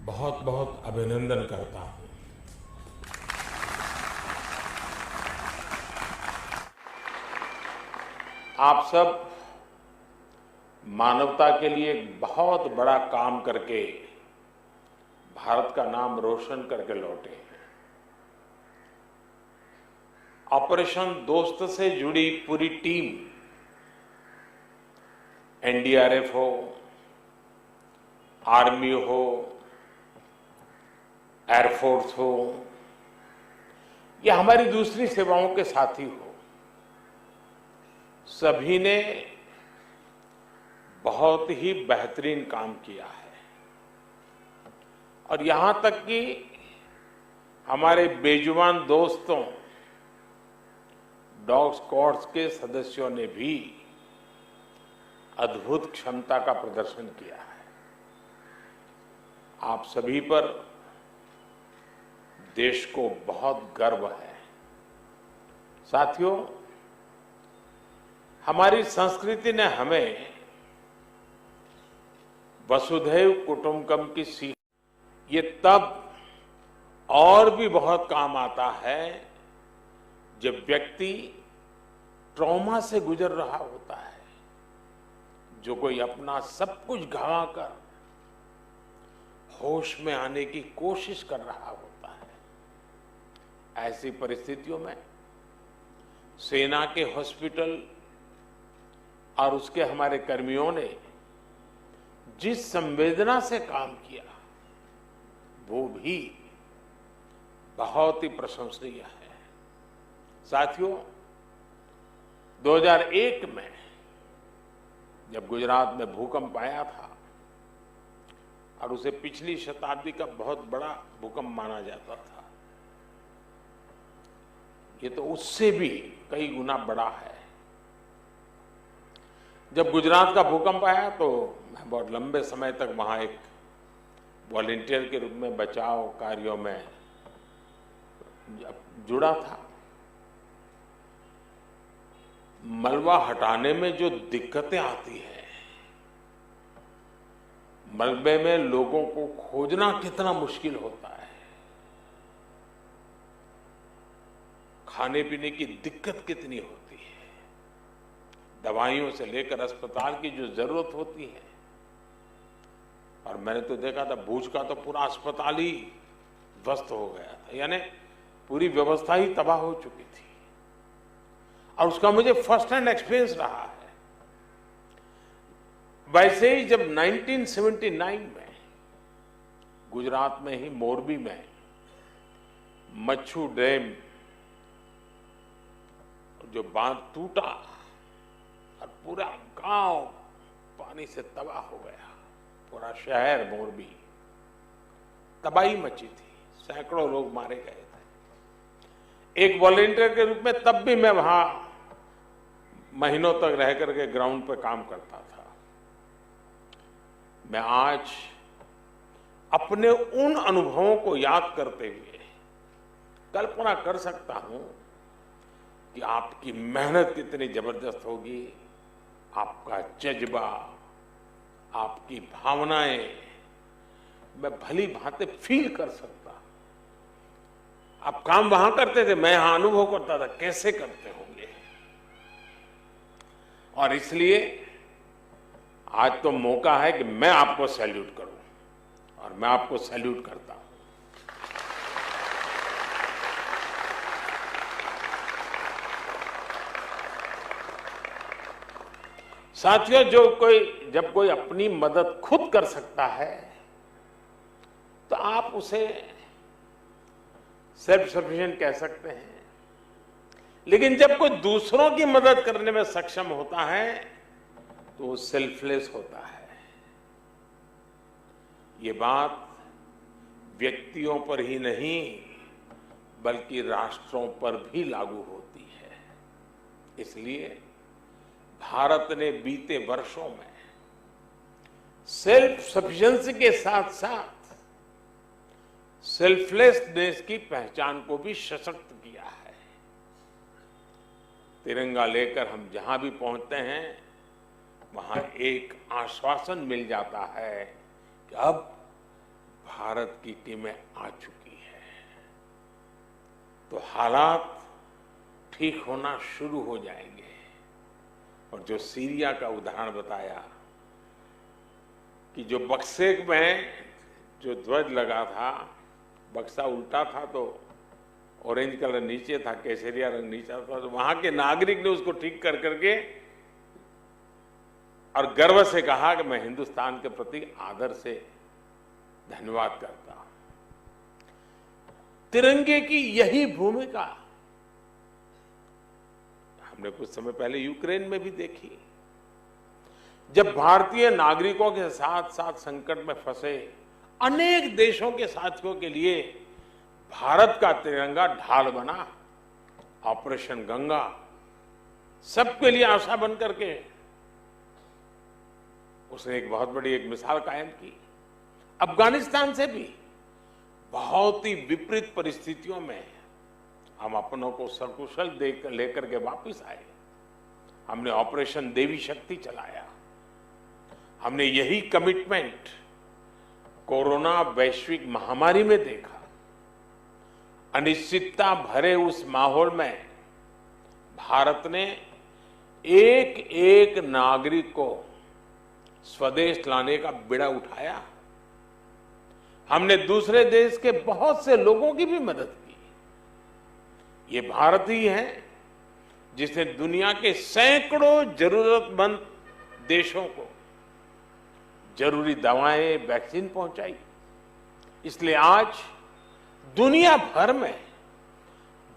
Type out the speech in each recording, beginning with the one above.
बहुत बहुत अभिनंदन करता हूं। आप सब मानवता के लिए एक बहुत बड़ा काम करके भारत का नाम रोशन करके लौटे हैं। ऑपरेशन दोस्त से जुड़ी पूरी टीम, एनडीआरएफ हो, आर्मी हो, एयरफोर्स हो या हमारी दूसरी सेवाओं के साथी हो, सभी ने बहुत ही बेहतरीन काम किया है। और यहां तक कि हमारे बेजुबान दोस्तों डॉग स्क्वाड्स के सदस्यों ने भी अद्भुत क्षमता का प्रदर्शन किया है। आप सभी पर देश को बहुत गर्व है। साथियों, हमारी संस्कृति ने हमें वसुधैव कुटुंबकम की सीख, ये तब और भी बहुत काम आता है जब व्यक्ति ट्रॉमा से गुजर रहा होता है, जो कोई अपना सब कुछ गंवाकर होश में आने की कोशिश कर रहा होता है। ऐसी परिस्थितियों में सेना के हॉस्पिटल और उसके हमारे कर्मियों ने जिस संवेदना से काम किया, वो भी बहुत ही प्रशंसनीय है। साथियों, 2001 में जब गुजरात में भूकंप आया था और उसे पिछली शताब्दी का बहुत बड़ा भूकंप माना जाता था, ये तो उससे भी कई गुना बड़ा है। जब गुजरात का भूकंप आया तो मैं बहुत लंबे समय तक वहां एक वॉलंटियर के रूप में बचाव कार्यों में जुड़ा था। मलबा हटाने में जो दिक्कतें आती हैं, मलबे में लोगों को खोजना कितना मुश्किल होता है, खाने पीने की दिक्कत कितनी होती है, दवाइयों से लेकर अस्पताल की जो जरूरत होती है। और मैंने तो देखा था भूज का तो पूरा अस्पताल ही ध्वस्त हो गया था, यानी पूरी व्यवस्था ही तबाह हो चुकी थी। और उसका मुझे फर्स्ट हैंड एक्सपीरियंस रहा है। वैसे ही जब 1979 में गुजरात में ही मोरबी में मच्छू डैम जो बांध टूटा और पूरा गांव पानी से तबाह हो गया, पूरा शहर मोरबी तबाही मची थी, सैकड़ों लोग मारे गए थे। एक वॉलंटियर के रूप में तब भी मैं वहां महीनों तक रह करके ग्राउंड पर काम करता था। मैं आज अपने उन अनुभवों को याद करते हुए कल्पना कर सकता हूं कि आपकी मेहनत कितनी जबरदस्त होगी, आपका जज्बा, आपकी भावनाएं मैं भली भांति फील कर सकता। आप काम वहां करते थे, मैं यहां अनुभव करता था कैसे करते होंगे। और इसलिए आज तो मौका है कि मैं आपको सैल्यूट करूं और मैं आपको सैल्यूट करता हूं। साथियों, जब कोई अपनी मदद खुद कर सकता है तो आप उसे सेल्फ सफिशिएंट कह सकते हैं, लेकिन जब कोई दूसरों की मदद करने में सक्षम होता है तो वो सेल्फलेस होता है। ये बात व्यक्तियों पर ही नहीं बल्कि राष्ट्रों पर भी लागू होती है। इसलिए भारत ने बीते वर्षों में सेल्फ सफिशिएंसी के साथ साथ सेल्फलेसनेस की पहचान को भी सशक्त किया है। तिरंगा लेकर हम जहां भी पहुंचते हैं वहां एक आश्वासन मिल जाता है कि अब भारत की टीमें आ चुकी है। तो हालात ठीक होना शुरू हो जाएंगे। और जो सीरिया का उदाहरण बताया कि जो बक्से में जो ध्वज लगा था, बक्सा उल्टा था तो ऑरेंज कलर नीचे था, केसरिया रंग नीचे था, तो वहां के नागरिक ने उसको ठीक कर करके और गर्व से कहा कि मैं हिंदुस्तान के प्रति आदर से धन्यवाद करता हूं। तिरंगे की यही भूमिका हमने कुछ समय पहले यूक्रेन में भी देखी। जब भारतीय नागरिकों के साथ साथ संकट में फंसे अनेक देशों के साथियों के लिए भारत का तिरंगा ढाल बना। ऑपरेशन गंगा सबके लिए आशा बन करके उसने एक बहुत बड़ी एक मिसाल कायम की। अफगानिस्तान से भी बहुत ही विपरीत परिस्थितियों में हम अपनों को सकुशल लेकर के वापस आए। हमने ऑपरेशन देवी शक्ति चलाया। हमने यही कमिटमेंट कोरोना वैश्विक महामारी में देखा। अनिश्चितता भरे उस माहौल में भारत ने एक एक नागरिक को स्वदेश लाने का बीड़ा उठाया। हमने दूसरे देश के बहुत से लोगों की भी मदद की। ये भारत ही है जिसने दुनिया के सैकड़ों जरूरतमंद देशों को जरूरी दवाएं, वैक्सीन पहुंचाई। इसलिए आज दुनिया भर में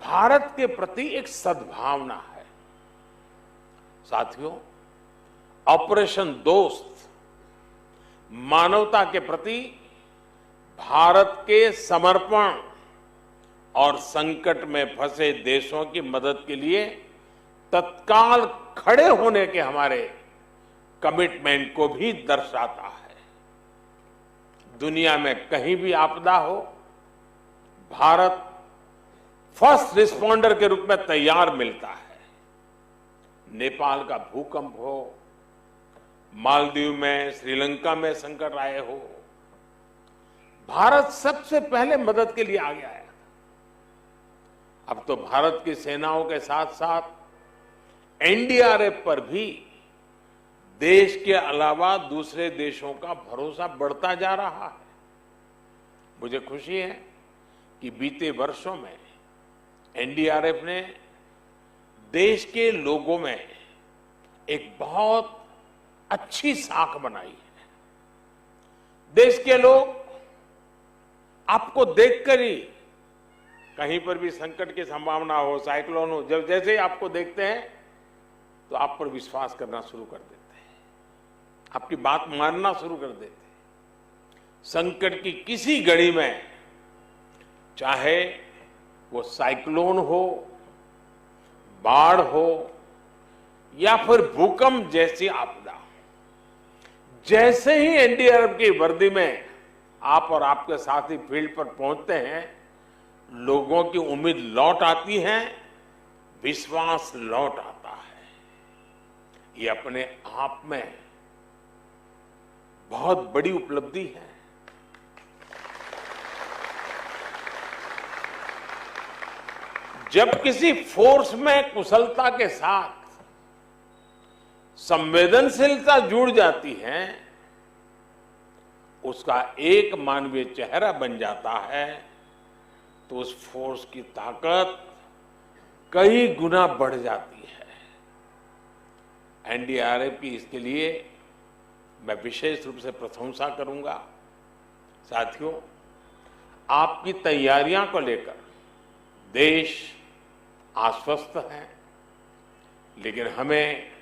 भारत के प्रति एक सद्भावना है। साथियों, ऑपरेशन दोस्त मानवता के प्रति भारत के समर्पण और संकट में फंसे देशों की मदद के लिए तत्काल खड़े होने के हमारे कमिटमेंट को भी दर्शाता है। दुनिया में कहीं भी आपदा हो, भारत फर्स्ट रिस्पॉन्डर के रूप में तैयार मिलता है। नेपाल का भूकंप हो, मालदीव में, श्रीलंका में संकट आए हो, भारत सबसे पहले मदद के लिए आगे आया। अब तो भारत की सेनाओं के साथ साथ एनडीआरएफ पर भी देश के अलावा दूसरे देशों का भरोसा बढ़ता जा रहा है। मुझे खुशी है कि बीते वर्षों में एनडीआरएफ ने देश के लोगों में एक बहुत अच्छी साख बनाई है। देश के लोग आपको देखकर ही कहीं पर भी संकट की संभावना हो, साइक्लोन हो, जब जैसे ही आपको देखते हैं तो आप पर विश्वास करना शुरू कर देते हैं, आपकी बात मानना शुरू कर देते हैं। संकट की किसी घड़ी में, चाहे वो साइक्लोन हो, बाढ़ हो या फिर भूकंप जैसी आपदा, जैसे ही एनडीआरएफ की वर्दी में आप और आपके साथी फील्ड पर पहुंचते हैं, लोगों की उम्मीद लौट आती है, विश्वास लौट आता है। ये अपने आप में बहुत बड़ी उपलब्धि है। जब किसी फोर्स में कुशलता के साथ संवेदनशीलता जुड़ जाती है, उसका एक मानवीय चेहरा बन जाता है, तो उस फोर्स की ताकत कई गुना बढ़ जाती है। एनडीआरएफ की इसके लिए मैं विशेष रूप से प्रशंसा करूंगा। साथियों, आपकी तैयारियां को लेकर देश आश्वस्त है, लेकिन हमें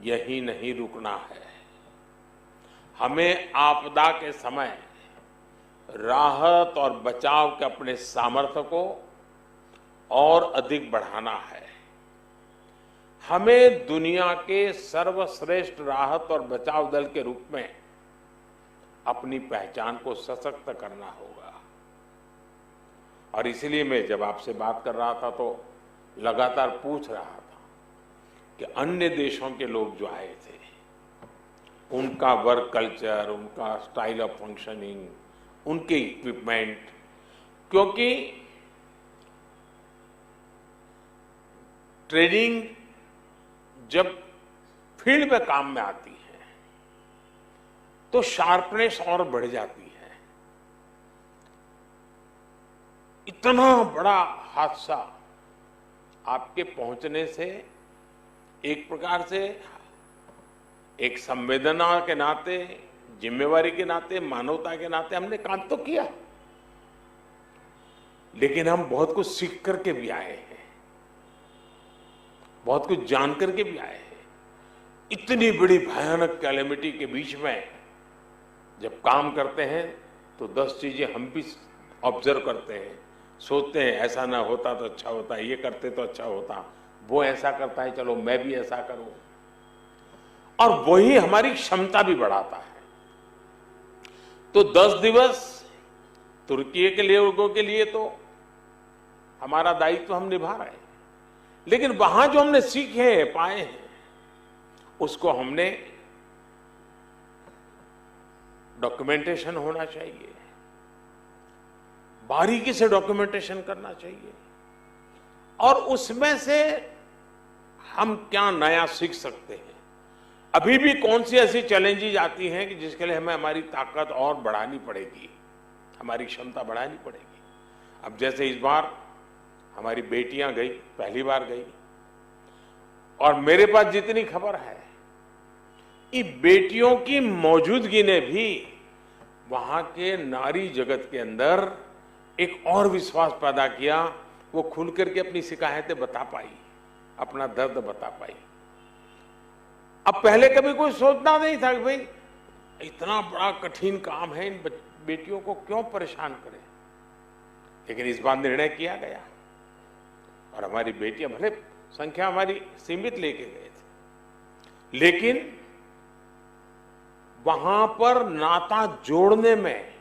यही नहीं रुकना है। हमें आपदा के समय राहत और बचाव के अपने सामर्थ्य को और अधिक बढ़ाना है। हमें दुनिया के सर्वश्रेष्ठ राहत और बचाव दल के रूप में अपनी पहचान को सशक्त करना होगा। और इसलिए मैं जब आपसे बात कर रहा था तो लगातार पूछ रहा था कि अन्य देशों के लोग जो आए थे, उनका वर्क कल्चर, उनका स्टाइल ऑफ फंक्शनिंग, उनके इक्विपमेंट, क्योंकि ट्रेनिंग जब फील्ड में काम में आती है तो शार्पनेस और बढ़ जाती है। इतना बड़ा हादसा आपके पहुंचने से एक प्रकार से एक संवेदना के नाते, जिम्मेवारी के नाते, मानवता के नाते हमने काम तो किया, लेकिन हम बहुत कुछ सीख करके भी आए हैं, बहुत कुछ जान करके भी आए हैं। इतनी बड़ी भयानक कैलेमिटी के बीच में जब काम करते हैं तो 10 चीजें हम भी ऑब्जर्व करते हैं, सोचते हैं ऐसा ना होता तो अच्छा होता, ये करते तो अच्छा होता, वो ऐसा करता है चलो मैं भी ऐसा करूं, और वही हमारी क्षमता भी बढ़ाता है। तो 10 दिवस तुर्की के लोगों के लिए तो हमारा दायित्व हम निभा रहे हैं, लेकिन वहां जो हमने सीखे हैं, पाए हैं, उसको हमने डॉक्यूमेंटेशन होना चाहिए, बारीकी से डॉक्यूमेंटेशन करना चाहिए, और उसमें से हम क्या नया सीख सकते हैं। अभी भी कौन सी ऐसी चैलेंजेस आती हैं कि जिसके लिए हमें हमारी ताकत और बढ़ानी पड़ेगी, हमारी क्षमता बढ़ानी पड़ेगी। अब जैसे इस बार हमारी बेटियां गई, पहली बार गई, और मेरे पास जितनी खबर है, ये बेटियों की मौजूदगी ने भी वहां के नारी जगत के अंदर एक और विश्वास पैदा किया। वो खुल करके अपनी शिकायतें बता पाई, अपना दर्द बता पाई। अब पहले कभी कोई सोचना नहीं था कि भाई इतना बड़ा कठिन काम है, इन बेटियों को क्यों परेशान करें, लेकिन इस बार निर्णय किया गया, और हमारी बेटियां, भले संख्या हमारी सीमित लेके गए थे, लेकिन वहां पर नाता जोड़ने में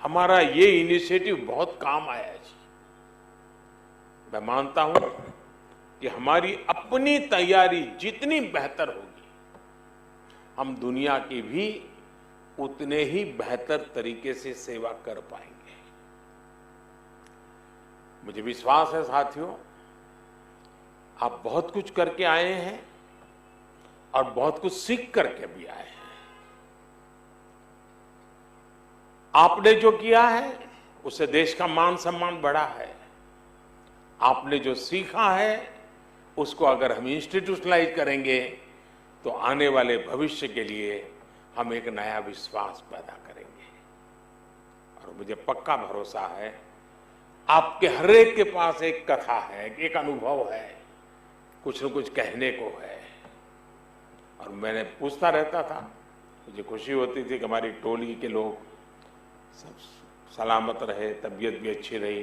हमारा ये इनिशिएटिव बहुत काम आया जी। मैं मानता हूं कि हमारी अपनी तैयारी जितनी बेहतर होगी, हम दुनिया की भी उतने ही बेहतर तरीके से सेवा कर पाएंगे। मुझे विश्वास है साथियों, आप बहुत कुछ करके आए हैं और बहुत कुछ सीख करके भी आए हैं। आपने जो किया है उससे देश का मान सम्मान बढ़ा है। आपने जो सीखा है उसको अगर हम इंस्टीट्यूशनलाइज करेंगे तो आने वाले भविष्य के लिए हम एक नया विश्वास पैदा करेंगे। और मुझे पक्का भरोसा है आपके हर एक के पास एक कथा है, एक अनुभव है, कुछ न कुछ कहने को है। और मैंने पूछता रहता था, मुझे खुशी होती थी कि हमारी टोली के लोग सब सलामत रहे, तबीयत भी अच्छी रही,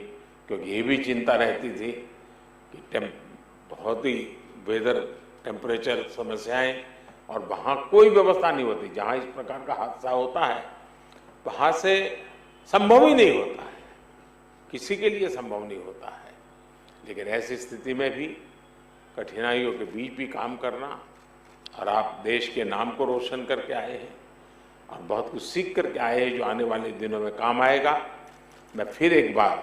क्योंकि ये भी चिंता रहती थी कि बहुत ही वेदर टेम्परेचर समस्याएं, और वहाँ कोई व्यवस्था नहीं होती। जहाँ इस प्रकार का हादसा होता है वहाँ से संभव ही नहीं होता है, किसी के लिए संभव नहीं होता है। लेकिन ऐसी स्थिति में भी कठिनाइयों के बीच भी काम करना, और आप देश के नाम को रोशन करके आए हैं और बहुत कुछ सीख करके आए हैं जो आने वाले दिनों में काम आएगा। मैं फिर एक बार